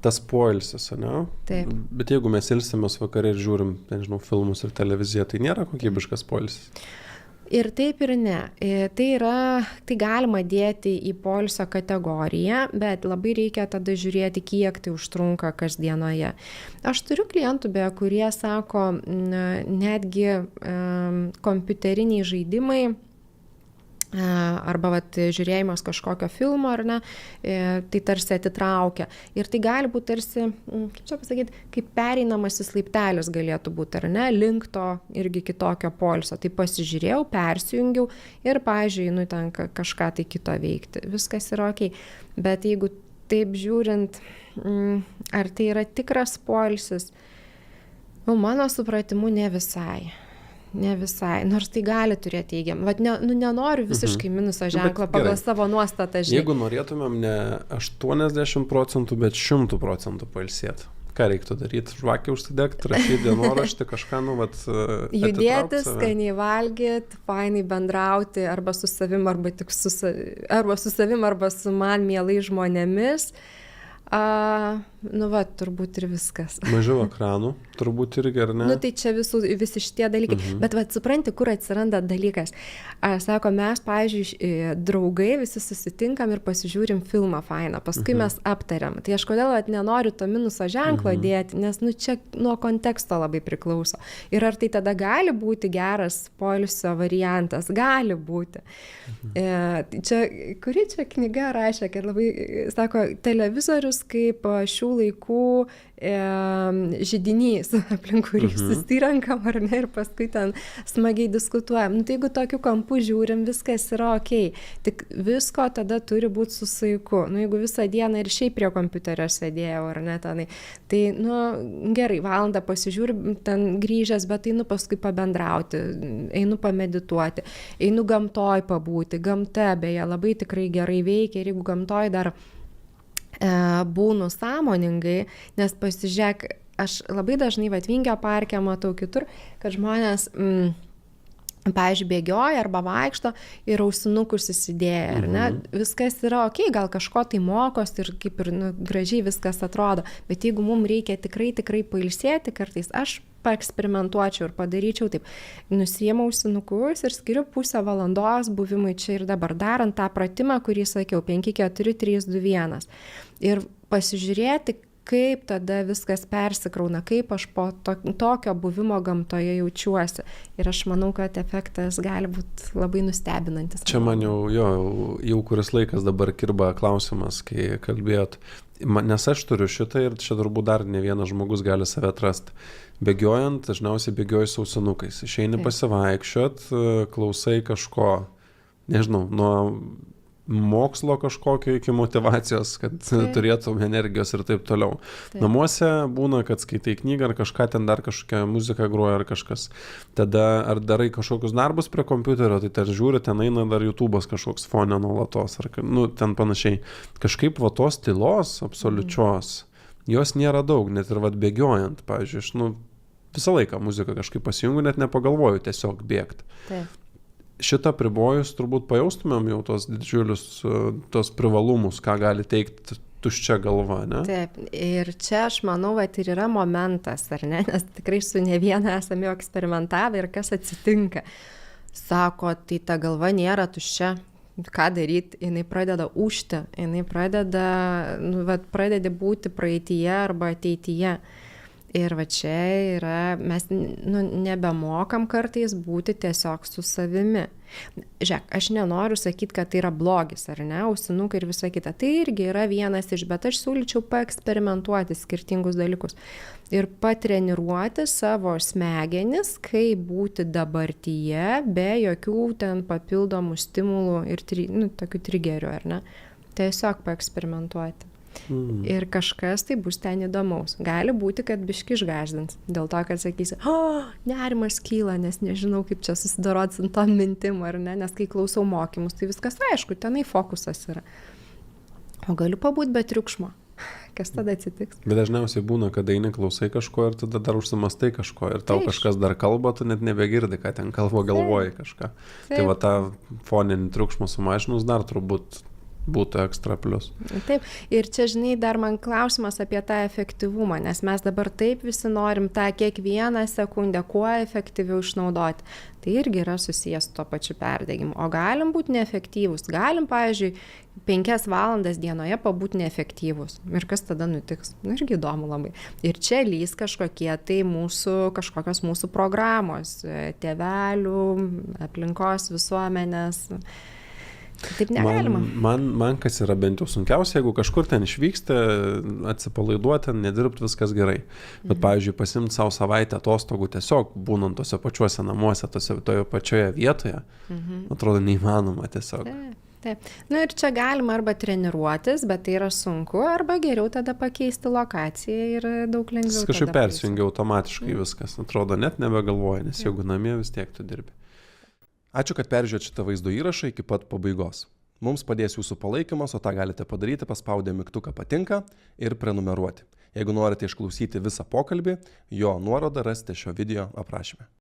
tas poilsis, ne? Taip. Bet jeigu mes ilsimės vakarė ir žiūrim, nežinau, filmus ir televiziją, tai nėra kokybiškas poilsis. Ir taip ir ne. Tai galima dėti į poilsio kategoriją, bet labai reikia tada žiūrėti, kiek tai užtrunka kasdienoje. Aš turiu klientų, kurie sako, netgi kompiuteriniai žaidimai arba žiūrėjimas kažkokio filmo, ar ne, tai tarsi atitraukia. Ir tai gali būti tarsi, kaip čia pasakyti, kaip pereinamasis laiptelis galėtų būti, ar ne, link to irgi kitokio poilsio. Tai pasižiūrėjau, persijungiau ir, pavyzdžiui, ten kažką tai kito veikti. Viskas yra ok. Bet jeigu taip žiūrint, ar tai yra tikras poilsis, mano supratimu ne visai. Ne visai, nors tai gali turėti teigiamą. Vat nenoriu visiškai minuso ženklo pagal savo nuostatą. Jeigu norėtumėm ne 80%, bet 100% pailsėti, ką reiktų daryti? Žvakę užsidegti, rašyti dienoraštį, kažką, judėti, skaniai valgyti, fainai bendrauti arba su savim, arba tik su savim, arba su man mielais žmonėmis. Turbūt ir viskas. Mažiau ekranų, turbūt irgi, ar ne? Tai čia visi šitie dalykai. Bet supranti, kur atsiranda dalykas. Sako, mes, pavyzdžiui, draugai visi susitinkam ir pasižiūrim filmą fainą. Paskui mes aptariam. Tai aš kodėl nenoriu to minuso ženklo dėti, nes čia nuo konteksto labai priklauso. Ir ar tai tada gali būti geras poilsio variantas? Gali būti. Kuri čia knyga rašė, kad labai, sako, televizorius kaip šių laikų židinys, aplink kurį susirenkam, ar ne, ir paskui ten smagiai diskutuojam. Tai jeigu tokiu kampu žiūrim, viskas yra ok. Tik visko tada turi būti su saiku. Jeigu visą dieną ir šiaip prie kompiuterio sėdėjau, ar ne, tenai, tai, gerai, valandą pasižiūriu, ten grįžęs, bet einu paskui pabendrauti, einu pamedituoti, einu gamtoj pabūti. Gamta, beje, labai tikrai gerai veikia ir jeigu gamtoj dar būnu sąmoningai, nes pasižiūrėk, aš labai dažnai Vingio parke matau kitur, kad žmonės, pavyzdžiui, bėgioja arba vaikšto ir ausinukus įsidėję, ar ne? Viskas yra ok, gal kažko tai mokos ir kaip ir gražiai viskas atrodo, bet jeigu mums reikia tikrai pailsėti, kartais aš paeksperimentuočiau ir padaryčiau taip, nusiėmiau ausinukus ir skiriu pusę valandos buvimui čia ir dabar, darant tą pratimą, kurį sakiau, 5, 4, 3, 2, 1. Ir pasižiūrėti, kaip tada viskas persikrauna, kaip aš po tokio buvimo gamtoje jaučiuosi. Ir aš manau, kad efektas gali būti labai nustebinantis. Čia man jau kuris laikas dabar kirba klausimas, kai kalbėjot, nes aš turiu šitą ir čia turbūt dar ne vienas žmogus gali save atrasti. Bėgiojant, dažniausiai bėgioju su ausinukais. Išeini pasivaikščiot, klausai kažko, nežinau, nuo mokslo kažkokio iki motyvacijos, kad turėtum energijos ir taip toliau. Namuose būna, kad skaitai knygą ar kažką, ten dar kažkokią muziką groja ar kažkas. Tada ar darai kažkokius darbus prie kompiuterio, tai ten žiūri, ten eina dar YouTube'as kažkoks fone nuolatos, ar ten panašiai. Kažkaip tos tylos absoliučios, jos nėra daug, net ir bėgiojant, pavyzdžiui, aš visą laiką muziką kažkaip pasijungiu, net nepagalvoju tiesiog bėgti. Taip. Šitą pribojus turbūt pajaustumėm jau tos didžiulius, tos privalumus, ką gali teikti tuščia galva, ne? Taip, ir čia aš manau, ir yra momentas, ar ne, nes tikrai su ne vieną esame jau eksperimentavę ir kas atsitinka. Sako, tai ta galva nėra tuščia, ką daryti, jinai pradeda ūžti, jinai pradeda būti praeityje arba ateityje. Ir čia yra, mes nebemokam kartais būti tiesiog su savimi. Žiūrėk, aš nenoriu sakyti, kad tai yra blogis, ar ne, ausinukai ir visa kita. Tai irgi yra vienas iš, bet aš siūlyčiau paeksperimentuoti skirtingus dalykus. Ir patreniruoti savo smegenis, kaip būti dabartyje, be jokių ten papildomų stimulų ir tokių trigerių, ar ne. Tiesiog paeksperimentuoti. Ir kažkas tai bus ten įdomaus. Gali būti, kad biški išgąsdins. Dėl to, kad sakysi, nerimas kyla, nes nežinau, kaip čia susidoroti su tom mintim, ar ne, nes kai klausau mokymus, tai viskas aišku, tenai fokusas yra. O galiu pabūti be triukšmo. Kas tada atsitiks? Bet dažniausiai būna, kad eini klausai kažko ir tada dar užsimastai kažko ir tau kažkas dar kalba, tu net nebegirdi, ką ten kalba, galvoji kažką. Tai tą foninį triukšmą sumažinus dar turbūt būtų ekstra plius. Taip, ir čia, žinai, dar man klausimas apie tą efektyvumą, nes mes dabar taip visi norim tą kiekvieną sekundę kuo efektyviau išnaudoti. Tai irgi yra susijęs su tuo pačiu perdegimu. O galim būti neefektyvūs. Galim, pavyzdžiui, 5 valandas dienoje pabūti neefektyvūs. Ir kas tada nutiks? Nu, irgi įdomu labai. Ir čia lys kažkokie tai kažkokios mūsų programos, tėvelių, aplinkos, visuomenės. Taip negalima. Man kas yra bent jau sunkiausia, jeigu kažkur ten išvyksta, atsipalaiduoti, ten nedirbti, viskas gerai. Bet, pavyzdžiui, pasimti savo savaitę atostogų tiesiog būnant tose pačiuose namuose, toje pačioje vietoje, atrodo neįmanoma tiesiog. Taip. Nu ir čia galima arba treniruotis, bet tai yra sunku, arba geriau tada pakeisti lokaciją ir daug lengviau. Kažkaip persijungia automatiškai viskas, atrodo net nebegalvoja, nes jeigu namie vis tiek tu dirbi. Ačiū, kad peržiūrėjote šitą vaizdo įrašą iki pat pabaigos. Mums padės jūsų palaikymas, o tą galite padaryti paspaudę mygtuką patinka ir prenumeruoti. Jeigu norite išklausyti visą pokalbį, jo nuorodą rasite šio video aprašyme.